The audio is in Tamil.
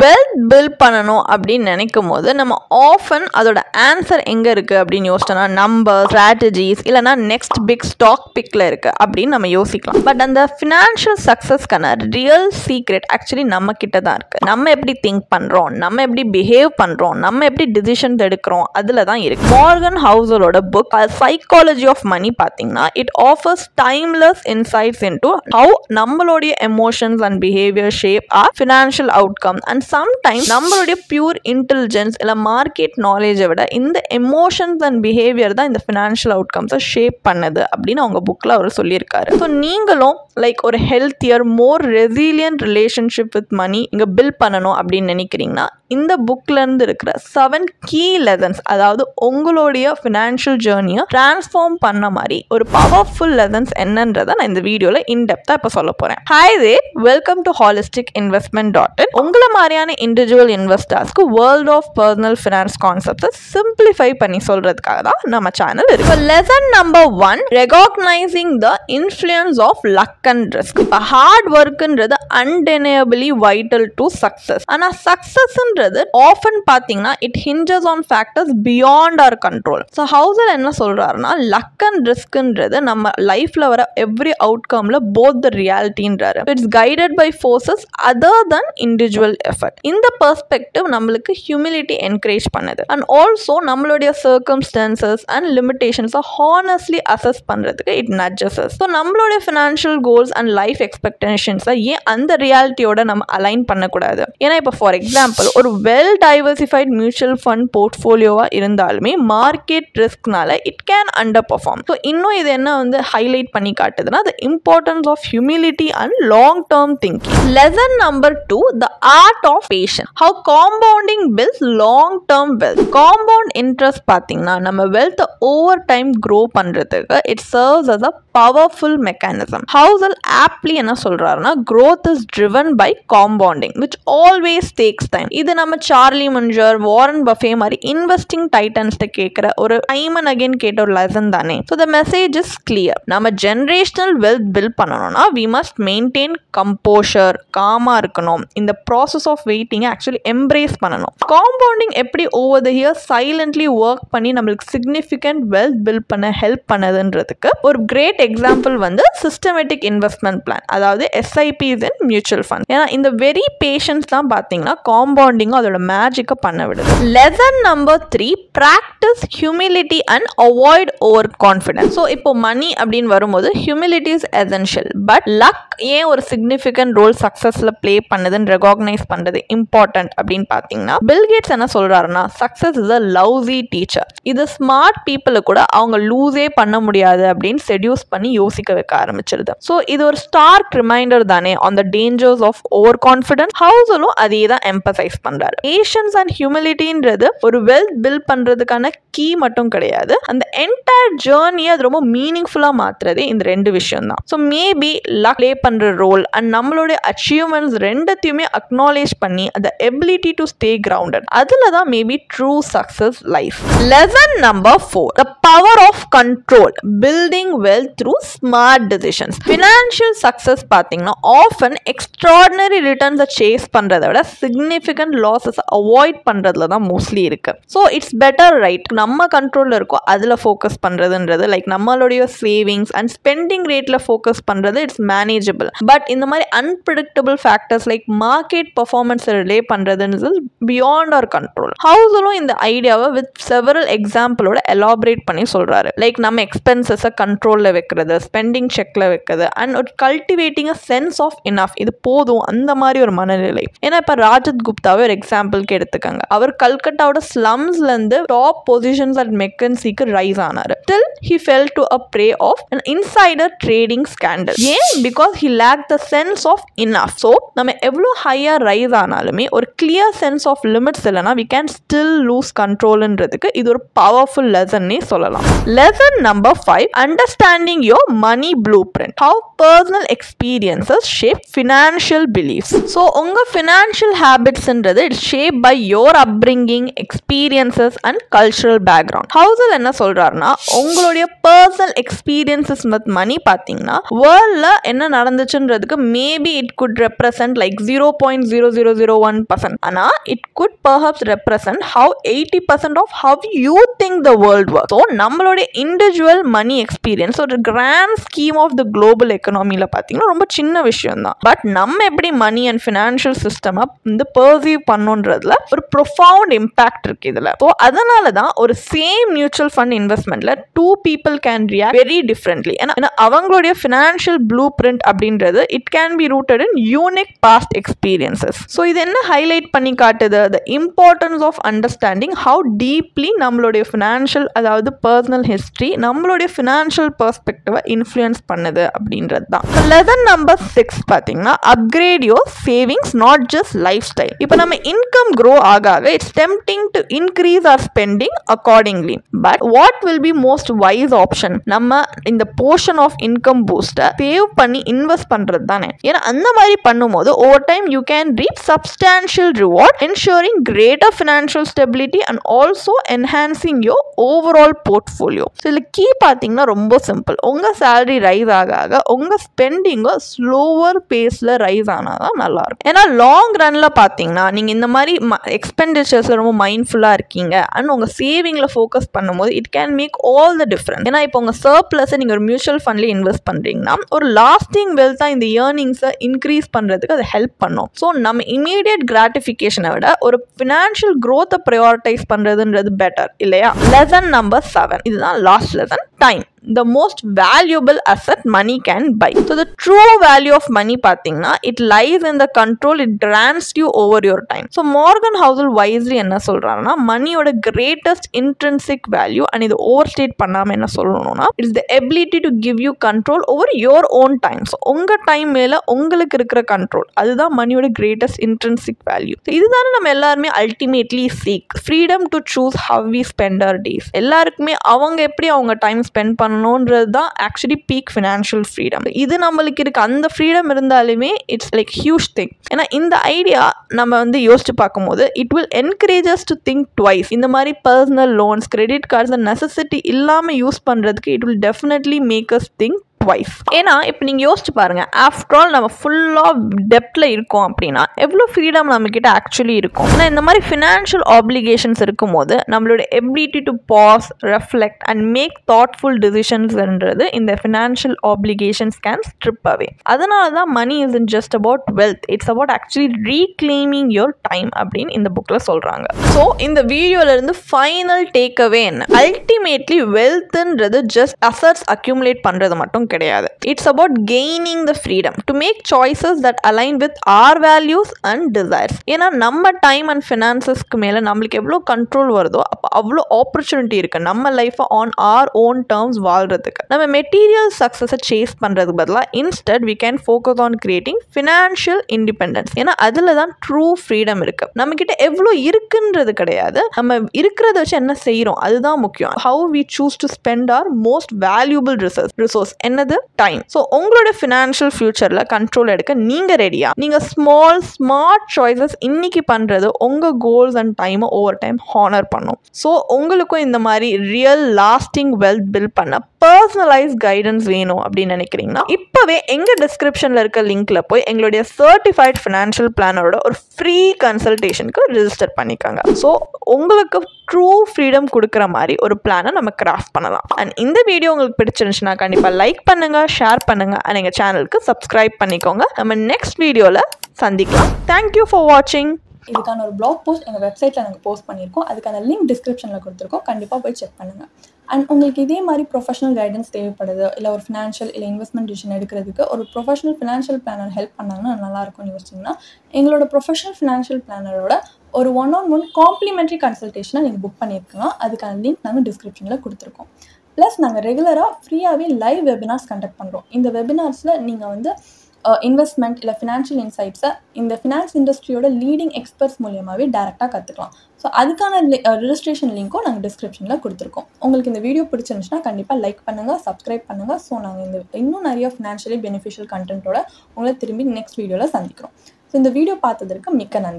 வெல்த் பில்ட் பண்ணணும் அப்படின்னு நினைக்கும் போது நம்ம ஆஃபன் அதோட ஆன்சர் எங்கே இருக்குது அப்படின்னு யோசிச்சோன்னா நம்பர், ஸ்ட்ராட்டஜிஸ் இல்லைனா நெக்ஸ்ட் பிக் ஸ்டாக் பிக்கில் இருக்குது அப்படின்னு நம்ம யோசிக்கலாம். பட் அந்த ஃபினான்ஷியல் சக்ஸஸ்க்கான ரியல் சீக்ரெட் ஆக்சுவலி நம்ம கிட்ட தான் இருக்குது. நம்ம எப்படி திங்க் பண்ணுறோம், நம்ம எப்படி பிஹேவ் பண்ணுறோம், நம்ம எப்படி டிசிஷன்ஸ் எடுக்கிறோம், அதில் தான் இருக்குது. மார்கன் ஹவுசலோட புக் சைக்காலஜி ஆஃப் மணி பார்த்தீங்கன்னா it offers timeless insights into how நம்மளுடைய emotions and behaviour shape our financial outcome. And sometimes நம்மளுடைய பியூர் இன்டெலிஜென்ஸ் இல்லை மார்க்கெட் நாலேஜை விட இந்த எமோஷன்ஸ் அண்ட் பிஹேவியர் தான் இந்த ஃபினான்ஷியல் அவுட்கம்ஸை ஷேப் பண்ணுது அப்படின்னு அவங்க புக்கில் அவர் சொல்லியிருக்காரு. ஸோ நீங்களும் லைக் ஒரு healthier more resilient relationship with money இங்கே பில்ட் பண்ணணும் அப்படின்னு நினைக்கிறீங்கன்னா இந்த புக்லேருந்து இருக்கிற 7 கீ லெசன்ஸ், அதாவது உங்களுடைய ஃபினான்ஷியல் ஜேர்னியை டிரான்ஸ்ஃபார்ம் பண்ண மாதிரி ஒரு பவர்ஃபுல் லெசன்ஸ் என்னன்றதை நான் இந்த வீடியோவில் இன்டெப்த்தாக இப்போ சொல்ல போகிறேன். Hi there, welcome to holistic investment .in. உங்களை மாதிரியான இண்டிவிஜுவல் இன்வெஸ்டர்ஸ்க்கு வேர்ல்ட் ஆஃப் பர்சனல் ஃபினான்ஸ் கான்செப்ட்ஸை சிம்பிளிஃபை பண்ணி சொல்கிறதுக்காக தான் நம்ம சேனல் இருக்கு. Lesson number 1, recognising the influence of luck and risk. இப்போ ஹார்ட் ஒர்க்குன்றது அன்டெனியபிளி வைட்டல் டு சக்ஸஸ். ஆனால் சக்ஸஸ்ன்றது ஆஃபன் பார்த்தீங்கன்னா it hinges on factors beyond our control. So Housel என்ன சொல்கிறாருன்னா லக் அண்ட் ரிஸ்க்ன்றது நம்ம லைஃப்பில் வர எவ்ரி அவுட்கமில் both the ரியாலிட்டின்றாரு. It's guided by forces other than individual effort. இந்த பெர்ஸ்பெக்டிவ் நம்மளுக்கு ஹியூமிலிட்டி என்கரேஜ் பண்ணுது. அண்ட் ஆல்சோ நம்மளுடைய சர்க்கம்ஸ்டான்சஸ் அண்ட் லிமிடேஷன்ஸை ஹானஸ்ட்லி அசஸ் பண்ணுறதுக்கு இட் நட்ஜஸ். ஸோ நம்மளுடைய ஃபினான்ஷியல் கோல்ஸ் அண்ட் லைஃப் எக்ஸ்பெக்டேஷன்ஸை ஏன் அந்த ரியாலிட்டியோட நம்ம அலைன் பண்ணக்கூடாது? ஏன்னா இப்போ ஃபார் எக்ஸாம்பிள் ஒரு வெல் டைவர்சிஃபைட் மியூச்சுவல் ஃபண்ட் போர்ட்ஃபோலியோவாக இருந்தாலுமே மார்க்கெட் ரிஸ்க்னால it can underperform. So இன்னும் இது என்ன ஹைலைட் பண்ணி காட்டுதுன்னா the importance of humility and long term thinking. Lesson number 2, the art of patience. How compounding builds long term wealth. Compound interest பார்த்தீங்கன்னா நம்ம wealth over time grow பண்றதுக்கு it serves as a powerful mechanism. Housel aptly என்ன சொல்றாருன்னா growth is driven by compounding which always takes time. இது நம்ம சார்லி முன்ஜர், வாரன் பஃபே மாதிரி இன்வெஸ்டிங் டைட்டன்ஸ்ட கேட்குற ஒரு டைம் அண்ட் அகைன் கேட்ட ஒரு லெசன் தானே. So the message is clear. நம்ம ஜென்ரேஷனல் வெல்த் பில்ட் பண்ணணும்னா வி மஸ்ட் மெயின்டைன் கம்போஷர், காமாக இருக்கணும். இந்த ப்ராசஸ் ஆஃப் வெயிட்டிங்கை ஆக்சுவலி எம்ப்ரேஸ் பண்ணணும். காம்பவுண்டிங் எப்படி over the year silently work பண்ணி நம்மளுக்கு சிக்னிஃபிகண்ட் வெல்த் பில்ட் பண்ண ஹெல்ப் பண்ணுதுன்றதுக்கு ஒரு great example systematic investment plan, அதாவது SIPs அண்ட் மியூச்சுவல் ஃபண்ட். ஏன்னா இந்த வெரி பேஷன்ஸ் தான் பார்த்தீங்கன்னா காம்பவுண்டிங்கும் அதோட மேஜிக்கை பண்ண விடுது. Lesson number 3, practice humility and avoid over confidence. So இப்போ மணி அப்படின்னு வரும்போது humility is essential. But luck ஏன் ஒரு சிக்னிஃபிகண்ட் ரோல் சக்ஸஸில் ப்ளே பண்ணுதுன்னு ரெகாக்னைஸ் பண்ணுறது இம்பார்ட்டன்ட் அப்படின்னு பார்த்தீங்கன்னா பில் கேட்ஸ் என்ன சொல்கிறாருன்னா success is a lousy teacher. இது ஸ்மார்ட் பீப்புளை கூட அவங்க லூஸே பண்ண முடியாது அப்படின்னு செடியூஸ் பண்ணி யோசிக்க வைக்க ஆரம்பிச்சிருது. ஸோ இது ஒரு ஸ்டார்க் ரிமைண்டர் தானே on the dangers of overconfidence. ஹவுசலும் அதே தான் எம்பசைஸ் பண்றாரு. பேஷன்ஸ் அண்ட் ஹியூமிலிட்டின்றது ஒரு வெல்த் பில்ட் பண்றதுக்கான கீ மட்டும் கிடையாது, அந்த என்டையர் ஜேர்னியை அது ரொம்ப மீனிங்ஃபுல்லா மாத்துறதே இந்த 2 விஷயம் தான். ஸோ மேபி லக் ப்ளே பண்ற ரோல் அண்ட் நம்மளுடைய அச்சீவ்மெண்ட்ஸ் ரெண்டத்தையுமே அக்னாலேஜ் பண்ணி அந்த எபிலிட்டி டு ஸ்டே கிரவுண்டட், அதுல தான் maybe true success life. Lesson number 4, the power of control, building wealth through smart decisions. Financial success பார்த்தீங்கன்னா ஆஃபன் எக்ஸ்ட்ராடினரி ரிட்டர்ன்ஸை சேஸ் பண்றதை விட சிக்னிஃபிகண்ட் லாஸஸ் அவாய்ட் பண்றதுல தான் மோஸ்ட்லி இருக்கு. ஸோ இட்ஸ் பெட்டர் ரைட் நம்ம கண்ட்ரோல்ல இருக்கோ அதுல ஃபோக்கஸ் பண்றதுன்றது, லைக் நம்மளுடைய சேவிங்ஸ் அண்ட் ஸ்பெண்டிங் ரேட்ல ஃபோக்கஸ் பண்றது இட்ஸ் மேனேஜபிள். பட் இந்த மாதிரி unpredictable factors like market performance rely பண்றதுன்றது பியாண்ட் அவர் கண்ட்ரோல். ஹவுசலும் இந்த ஐடியாவை வித் செவரல் எக்ஸாம்பிளோட எலாபரேட் பண்ணி சொல்றாரு. லைக் நம்ம எக்ஸ்பென்சஸை கண்ட்ரோல்ல வைக்கிறது, ஸ்பெண்டிங் செக்ல வைக்கிறது அண்ட் ஒரு cultivating a sense of enough, இது போதும் அந்த மாதிரி ஒரு மனநிலை. ஏன்னா இப்ப ராஜத் குப்தாவை ஒரு எக்ஸாம்பிளுக்கு எடுத்துக்கங்க. அவர் கல்கட்டாவோட ஸ்லம்ஸ்ல இருந்து டாப் பொசிஷன்ஸ் அட் மெக்கன்சிக்கு ரைஸ் ஆனாரு. Still he fell to a prey of an insider trading scandal. ஏன்? Because he lacked the sense of enough. So நம்ம எவ்வளோ ஹையா ரைஸ் ஆனாலுமே ஒரு கிளியர் சென்ஸ் ஆஃப் லிமிட்ஸ் இல்லைனா we can still lose controlன்றதுக்கு இது ஒரு பவர்ஃபுல் லெசன்னே சொல்லலாம். Lesson number 5, understanding Shaping Your Money Blueprint. How personal experiences shape financial beliefs. So உங்க financial habits ன்றது it's shaped by your upbringing, experiences and cultural background. Housel என்ன சொல்றாருன்னா உங்களுடைய personal experiences with money பாத்தீங்கன்னா worldல என்ன நடந்துச்சுன்றதுக்கு maybe it could represent like 0.0001%. ஆனா it could perhaps represent how 80% of how you think the world works. So நம்மளுடைய individual money experience ஒரு grand scheme of the global economyல பாத்தீங்கன்னா ரொம்ப சின்ன விஷயம் தான். பட் நம்ம எப்படி மணி அண்ட் ஃபினான்ஷியல் சிஸ்டம் வந்து பர்சீவ் பண்ணுன்றதுல ஒரு ப்ரொஃபவுண்ட் இம்பாக்ட் இருக்கு இதுல. ஸோ அதனால தான் ஒரு சேம் மியூச்சுவல் ஃபண்ட் இன்வெஸ்ட்மெண்ட்ல 2 people can react very differently. ஏன்னா அவங்களுடைய ஃபினான்ஷியல் ப்ளூ பிரிண்ட் அப்படின்றது it can be rooted in unique past experiences. So இது என்ன ஹைலைட் பண்ணி காட்டுது? The importance of understanding how deeply நம்மளுடைய ஃபினான்ஷியல் அதாவது பர்சனல் ஹிஸ்ட்ரி நம்மளுடைய ஃபினான்ஷியல் பெர்ஸ்பெக்டிவை இன்ஃப்ளூயன்ஸ் பண்ணுது அப்படின்றது தான். லெசன் நம்பர் 6 பார்த்தீங்கன்னா upgrade your savings not just life style. இப்போ நம்ம இன்கம் க்ரோ ஆக it's tempting to increase our spending accordingly. But what will be most wise option? நம்ம இந்த போர்ஷன் ஆஃப் இன்கம் பூஸ்டை சேவ் பண்ணி இன்வெஸ்ட் பண்றது தானே. ஏன்னா அந்த மாதிரி பண்ணும்போது over time you can reap substantial reward ensuring greater financial stability and also enhancing your overall portfolio. So இதில் கீ பார்த்தீங்கன்னா ரொம்ப சிம்பிள். உங்கள் சேலரி ரைஸ் ஆக உங்கள் ஸ்பெண்டிங்கை ஸ்லோவர் பேஸில் ரைஸ் ஆனால் தான் நல்லாயிருக்கும். ஏன்னா லாங் ரனில் பார்த்தீங்கன்னா நீங்கள் இந்த மாதிரி எக்ஸ்பெண்டிச்சர்ஸில் ரொம்ப மைண்ட்ஃபுல்லாக இருக்கீங்க அண்ட் உங்கள் சேவிங்கில் ஃபோக்கஸ் பண்ணும்போது it can make all the difference. ஏன்னா இப்போ உங்கள் சர்ப்ளஸை நீங்கள் ஒரு மியூச்சுவல் ஃபண்ட்லேயே இன்வெஸ்ட் பண்ணுறீங்கன்னா ஒரு லாஸ்டிங் வெல்த்தாக இந்த இயர்னிங்ஸை இன்க்ரீஸ் பண்ணுறதுக்கு அது ஹெல்ப் பண்ணும். ஸோ நம்ம இமீடியட் கிராட்டிஃபிகேஷனை விட ஒரு ஃபினான்ஷியல் க்ரோத்தை ப்ரையாரிட்டைஸ் பண்ணுறதுன்றது பெட்டர் இல்லையா? லெசன் நம்பர் 7 இதுதான் last lesson. Time, the most valuable asset money can buy. So the true value of money பாத்தீங்கன்னா it lies in the control it grants you over your time. So Morgan Housel wisely என்ன சொல்றாருன்னா மணியோட greatest intrinsic value and இது overstate பண்ணாம என்ன சொல்லணும்னா it's the ability to give you control over your own time. So உங்க டைம் மேல உங்களுக்கு இருக்கிற கண்ட்ரோல் அதுதான் மணியோட greatest intrinsic value. So இதுதானே நம்ம எல்லாருமே ultimately seek freedom to choose how we spend our days. எல்லாருக்குமே அவங்க எப்படி அவங்க டைம் ஸ்பெண்ட் பண்ணணுன்றது தான் ஆக்சுவலி பீக் ஃபினான்ஷியல் ஃப்ரீடம். இது நம்மளுக்கு இருக்கு. அந்த ஃப்ரீடம் இருந்தாலுமே இட்ஸ் லைக் ஹியூஜ் திங். ஏன்னா இந்த ஐடியா நம்ம வந்து யோசிச்சு பார்க்கும்போது it will encourage us to think twice. இந்த மாதிரி personal loans credit cards necessity இல்லாமல் யூஸ் பண்ணுறதுக்கு it will definitely make us think twice. ஏன்னா இப்போ நீங்கள் யோசிச்சு பாருங்க, ஆஃப்டர் ஆல் நம்ம ஃபுல்லாக டெப்டில் இருக்கோம் அப்படின்னா எவ்வளோ ஃப்ரீடம் நம்மக்கிட்ட ஆக்சுவலி இருக்கும். ஏன்னா இந்த மாதிரி ஃபினான்ஷியல் ஆப்ளிகேஷன்ஸ் இருக்கும்போது நம்மளோட ability to pause reflect and make thoughtful டிசிஷன்ஸ்ன்றது இந்த financial applications can strip away. அதனால தான் money is in just about wealth, it's about actually reclaiming your time அப்படின்னு இந்த புக்கில் சொல்கிறாங்க. ஸோ இந்த வீடியோலேருந்து ஃபைனல் டேக் அவே என்ன? அல்டிமேட்லி வெல்த்ன்றது ஜஸ்ட் அசட்ஸ் அக்யூமுலேட் பண்ணுறது மட்டும் கிடையாது. It's about gaining the freedom to make choices that align with our values and desires. ஏன்னா நம்ம டைம் அண்ட் ஃபினான்சஸ்க்கு மேலே நம்மளுக்கு எவ்வளோ கண்ட்ரோல் வருதோ அப்போ அவ்வளோ ஆப்பர்ச்சுனிட்டி இருக்குது நம்ம லைஃப்பை ஆன் ஆர் ஓன் டேர்ம்ஸ் வாழ்றதுக்கு. நம்ம மெட்டீரியல் சக்ஸஸை சேஸ் பண்ணுறதுக்கு பதிலாக instead we can focus on creating financial independence. ஏன்னா அதில் தான் ட்ரூ ஃப்ரீடம் இருக்குது. நம்மக்கிட்ட எவ்வளோ இருக்குன்றது கிடையாது, நம்ம இருக்கிறத வச்சு என்ன செய்கிறோம் அதுதான் முக்கியம். How we choose to spend our most valuable resource என்னது? டைம். ஸோ உங்களோட ஃபினான்ஷியல் ஃபியூச்சரில் கண்ட்ரோல் எடுக்க நீங்கள் ரெடியா? நீங்கள் ஸ்மார்ட் சாய்ஸஸ் இன்னைக்கு பண்ணுறது உங்கள் கோல்ஸ் அண்ட் டைமை ஓவர் டைம் ஹானர் பண்ணும். ஸோ உங்களுக்கும் இந்த மாதிரி ரியல் லாஸ்டிங் வெல்த் பில்ட் பண்ண பர்சனலைஸ் கைடன்ஸ் வேணும் அப்படின்னு நினைக்கிறீங்கன்னா இப்போவே எங்கள் டிஸ்கிரிப்ஷனில் இருக்க லிங்க்ல போய் எங்களுடைய சர்டிஃபைட் ஃபினான்ஷியல் பிளானரோட ஒரு ஃப்ரீ கன்சல்டேஷனுக்கு ரிஜிஸ்டர் பண்ணிக்கோங்க. ஸோ உங்களுக்கு ட்ரூ ஃப்ரீடம் கொடுக்குற மாதிரி ஒரு பிளானை நம்ம கிராஃப்ட் பண்ணலாம். அண்ட் இந்த வீடியோ உங்களுக்கு பிடிச்சிருந்துச்சுன்னா கண்டிப்பாக லைக் பண்ணுங்க, ஷேர் பண்ணுங்க அண்ட் எங்கள் சேனலுக்கு சப்ஸ்கிரைப் பண்ணிக்கோங்க. நம்ம நெக்ஸ்ட் வீடியோவில் சந்திக்கலாம். தேங்க்யூ ஃபார் வாட்சிங். இதுக்கான ஒரு பிளாக் போஸ்ட் எங்கள் வெப்சைட்டில் நாங்கள் போஸ்ட் பண்ணியிருக்கோம். அதுக்கான லிங்க் டிஸ்கிரிப்ஷனில் கொடுத்துருக்கோம். கண்டிப்பாக போய் செக் பண்ணுங்கள். அண்ட் உங்களுக்கு இதே மாதிரி ப்ரொஃபஷனல் கைடன்ஸ் தேவைப்படுது, இல்லை ஒரு ஃபினான்ஷியல் இல்லை இன்வெஸ்ட்மெண்ட் டிசிஷன் எடுக்கிறதுக்கு ஒரு ப்ரொஃபஷனல் ஃபினான்ஷியல் பிளானர் ஹெல்ப் பண்ணாங்கன்னா நல்லாயிருக்கும்னு யோசிச்சிங்கன்னா எங்களோட ப்ரொஃபஷனல் ஃபினான்ஷியல் பிளானரோட ஒரு 1-on-1 காம்ப்ளிமெண்ட்ரி கன்சல்டேஷனை நீங்கள் புக் பண்ணியிருக்கலாம். அதுக்கான லிங்க் நாங்கள் டிஸ்கிரிப்ஷனில் கொடுத்துருக்கோம். ப்ளஸ் நாங்கள் ரெகுலராக ஃப்ரீயாகவே லைவ் வெபினார்ஸ் கண்டக்ட் பண்ணுறோம். இந்த வெபினார்ஸில் நீங்கள் வந்து இன்வெஸ்ட்மெண்ட் இல்லை ஃபினான்ஷியல் இன்சைட்ஸை இந்த ஃபினான்ஸ் இண்டஸ்ட்ரியோட லீடிங் எக்ஸ்பர்ட்ஸ் மூலியமாகவே டேரெக்டாக கற்றுக்கலாம். ஸோ அதுக்கான ரிஜிஸ்ட்ரேஷன் லிங்க்கும் நாங்கள் டிஸ்கிரிப்ஷனில் கொடுத்துருக்கோம். உங்களுக்கு இந்த வீடியோ பிடிச்சிருந்துச்சுன்னா கண்டிப்பாக லைக் பண்ணுங்கள், சப்ஸ்கிரைப் பண்ணுங்கள். ஸோ நாங்கள் இன்னும் நிறைய ஃபினான்ஷியலி பெனிஃபிஷியல் கண்டென்ட்டோட உங்களை திரும்பி நெக்ஸ்ட் வீடியோவில் சந்திக்கிறோம். ஸோ இந்த வீடியோ பார்த்ததற்கு மிக்க நன்றி.